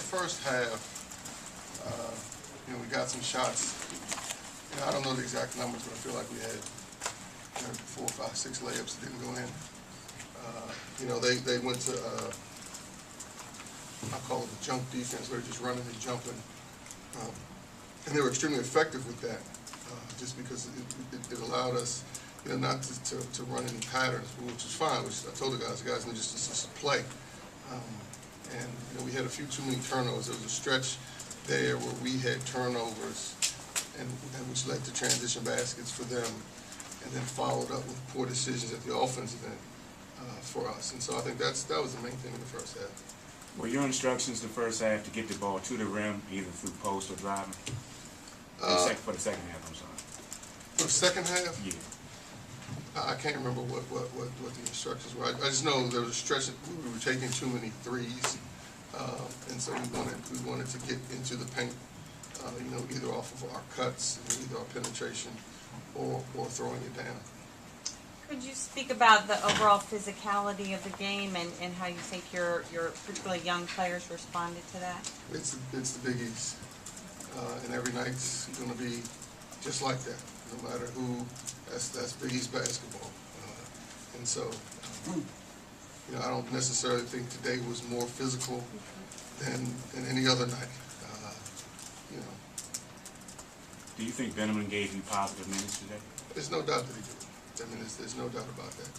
first half, we got some shots. I don't know the exact numbers, but I feel like we had 4, 5, 6 layups that didn't go in. They went to, I call it the jump defense, where they're just running and jumping. And they were extremely effective with that, just because it allowed us, not to run any patterns, which is fine. Which I told the guys need just to play. And we had a few too many turnovers. There was a stretch there where we had turnovers, and which led to transition baskets for them, and then followed up with poor decisions at the offensive end for us. And so I think that was the main thing in the first half. Were your instructions the first half to get the ball to the rim, either through post or driving? For the second half, I'm sorry. For the second half? Yeah. I can't remember what the instructions were. I just know there was a stretch that we were taking too many threes, and so we wanted to get into the paint, either off of our cuts, either our penetration, or throwing it down. Could you speak about the overall physicality of the game and how you think your particularly young players responded to that? It's the Big East, and every night's going to be just like that. No matter who, that's Big East basketball, and so I don't necessarily think today was more physical than any other night. Do you think Veneman gave you positive minutes today? There's no doubt that he did. There's no doubt about that.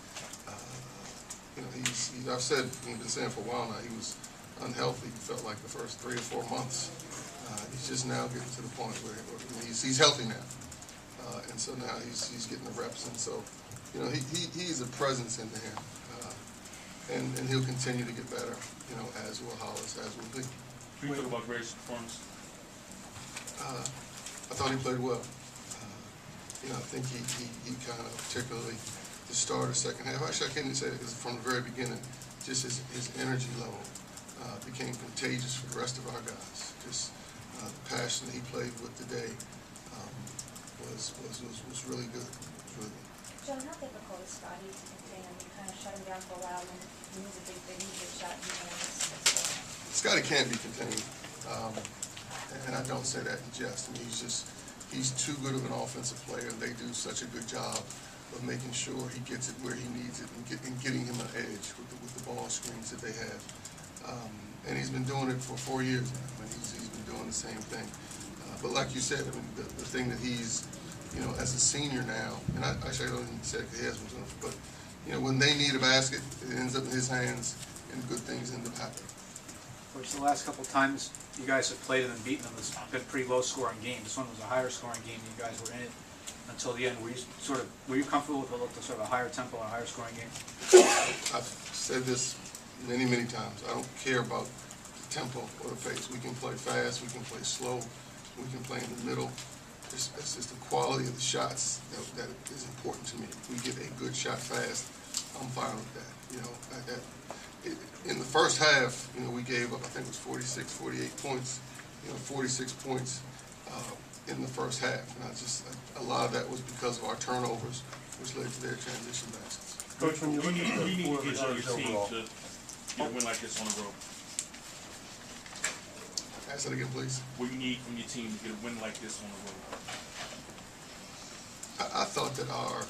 I've said, we've been saying for a while now, he was unhealthy. He felt like the first 3 or 4 months. He's just now getting to the point where he's healthy now, and so now he's getting the reps, and so he's a presence in there, and he'll continue to get better, as will Hollis, as will Lee. Can you talk about Greg's performance? I thought he played well. I think he kind of, particularly the start of the second half. Actually, I can't even say that because from the very beginning, just his energy level became contagious for the rest of our guys. Just the passion that he played with today was really good. John, how difficult is Scotty to contain? You kind of shut him down for a while, and he was a big shot. Scotty can't be contained, and I don't say that in jest. He's too good of an offensive player, and they do such a good job of making sure he gets it where he needs it and getting him an edge with the ball screens that they have. And he's been doing it for 4 years now. He's been doing the same thing. But like you said, the thing that he's, as a senior now, and I don't even say he has been doing it, but when they need a basket, it ends up in his hands, and good things end up happening. Coach, the last couple of times you guys have played them and beaten them, it's been pretty low-scoring games. This one was a higher-scoring game. You guys were in it until the end. Were you comfortable with a sort of a higher tempo and a higher-scoring game? I've said this many times. I don't care about the tempo or the pace. We can play fast. We can play slow. We can play in the middle. It's just the quality of the shots that is important to me. If we get a good shot fast, I'm fine with that. In the first half, we gave up, I think it was 46, 48 points, 46 points in the first half. And a lot of that was because of our turnovers, which led to their transition baskets. Coach, when you look at the 4 results overall, to get a win like this on the road? Ask that again, please. What do you need from your team to get a win like this on the road? I thought that our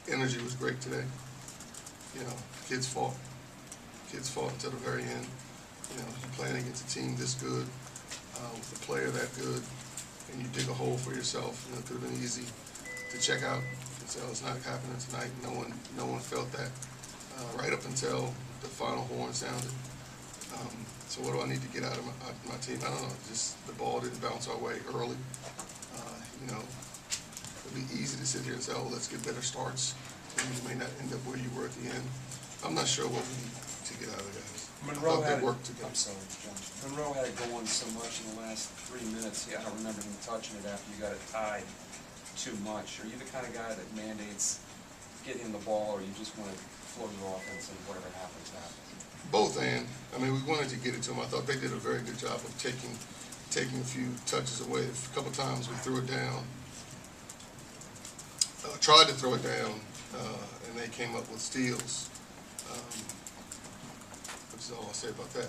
energy was great today. Kids fought until the very end. You're playing against a team this good, with a player that good, and you dig a hole for yourself. It could have been easy to check out and say, "Oh, it's not happening tonight." No one felt that right up until the final horn sounded. So what do I need to get out of my team? I don't know. Just the ball didn't bounce our way early. It'd be easy to sit here and say, "Oh, let's get better starts." And you may not end up where you were at the end. I'm not sure what we need to get out of the guys. Monroe had worked together. I'm sorry, John. Monroe had it going so much in the last 3 minutes. I don't remember him touching it after you got it tied too much. Are you the kind of guy that mandates getting him the ball, or you just want to float your offense and whatever happens, happens? Both, and we wanted to get it to them. I thought they did a very good job of taking a few touches away. A couple times we threw it down, tried to throw it down, and they came up with steals. which is all I'll say about that.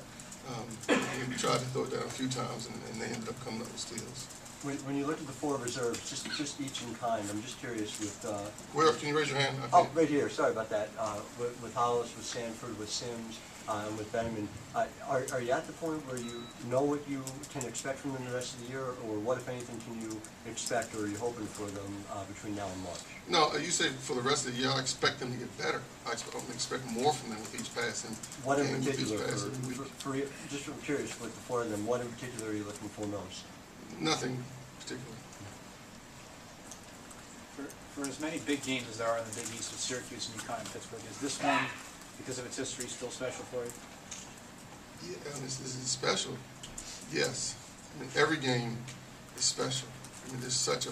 We tried to throw it down a few times, and they ended up coming up with steals. When you look at the four reserves, just each in kind, I'm just curious with, Where, can you raise your hand? I oh, can't- right here, sorry about that, with Hollis, with Sanford, with Sims, and with Benjamin, are you at the point where you know what you can expect from them the rest of the year, or what, if anything, can you expect, or are you hoping for them between now and March? No, you say for the rest of the year, I expect them to get better. I expect more from them with each passing. What in game, with each particular, passing week. just I'm curious with the four of them, what in particular are you looking for most? Nothing particular. For as many big games as there are in the Big East with Syracuse and UConn and Pittsburgh, is this one, because of its history, still special for you? Yeah, this is special. Yes. I mean, every game is special. I mean, there's such a,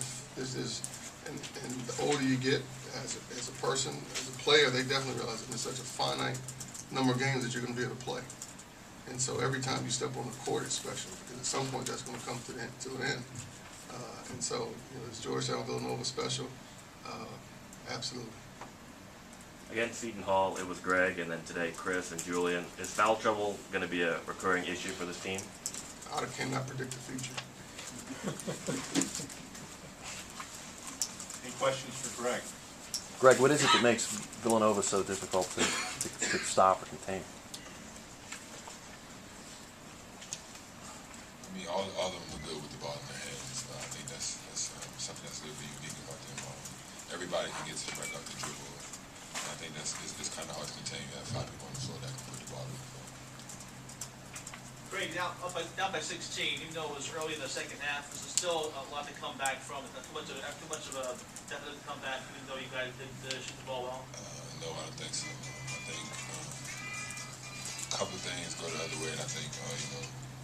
and the older you get as a person, as a player, they definitely realize that there's such a finite number of games that you're going to be able to play. And so every time you step on the court, it's special, because at some point that's going to come to an end. And so, is Georgetown, Villanova special? Absolutely. Against Seton Hall, it was Greg, and then today Chris and Julian. Is foul trouble going to be a recurring issue for this team? I cannot predict the future. Any questions for Greg? Greg, what is it that makes Villanova so difficult to stop or contain? I mean, all of them are good with the ball in their hands. I think that's something that's a little bit unique about them. Everybody can get to the right off the dribble. And I think it's kind of hard to contain. You have 5 people on the floor that can put the ball in the floor. Greg, down by 16, even though it was early in the second half, was there still a lot to come back from? Not too much of a definite comeback, even though you guys did shoot the ball well? No, I don't think so. I think a couple things go the other way, and I think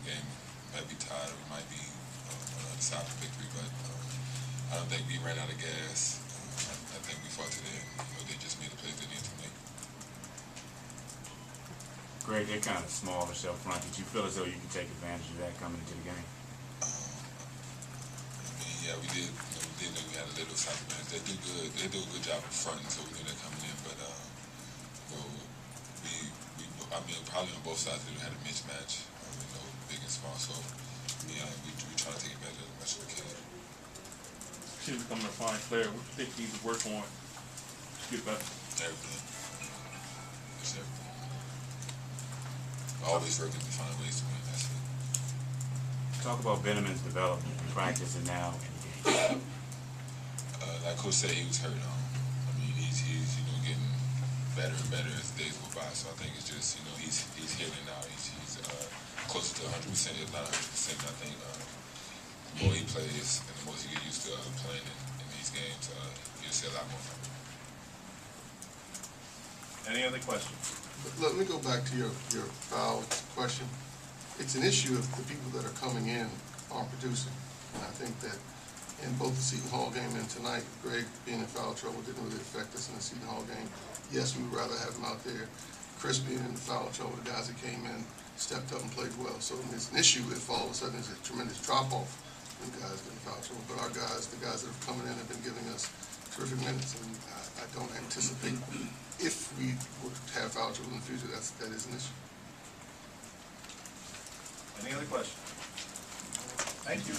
game might be tied, or we might be on the other side of victory, but I don't think we ran out of gas. I think we fought to the end. They just made the plays they needed to make. Greg, they're kind of smallish up front. Did you feel as though you could take advantage of that coming into the game? I mean, yeah, we did. We did know we had a little side advantage. They do good. They do a good job up front, so we knew they're coming in. But I mean, probably on both sides we had a mismatch. Big and small. So yeah, we try to take advantage of as much as we can. She's becoming a fine player. What do you think you need to work on to get better? Everything. It's everything. Always working to find ways to win. That's it. Talk about Benjamin's development in practice and now in the game. Like Coach said, he was hurt. I mean, he's getting better and better as the days go by. So I think it's just he's healing now. He's closer to 100%, if not 100%. I think the more he plays and the more he gets used to playing in these games, you'll see a lot more from him. Any other questions? Let me go back to your foul question. It's an issue if the people that are coming in aren't producing. And I think that in both the Seton Hall game and tonight, Greg being in foul trouble didn't really affect us in the Seton Hall game. Yes, we would rather have him out there. Chris being in foul trouble, the guys that came in stepped up and played well. So it's an issue if all of a sudden there's a tremendous drop-off when guys get in foul trouble. But our guys, the guys that have coming in have been giving us terrific minutes, and I don't anticipate if we would have foul trouble in the future, that is an issue. Any other questions? Thank you.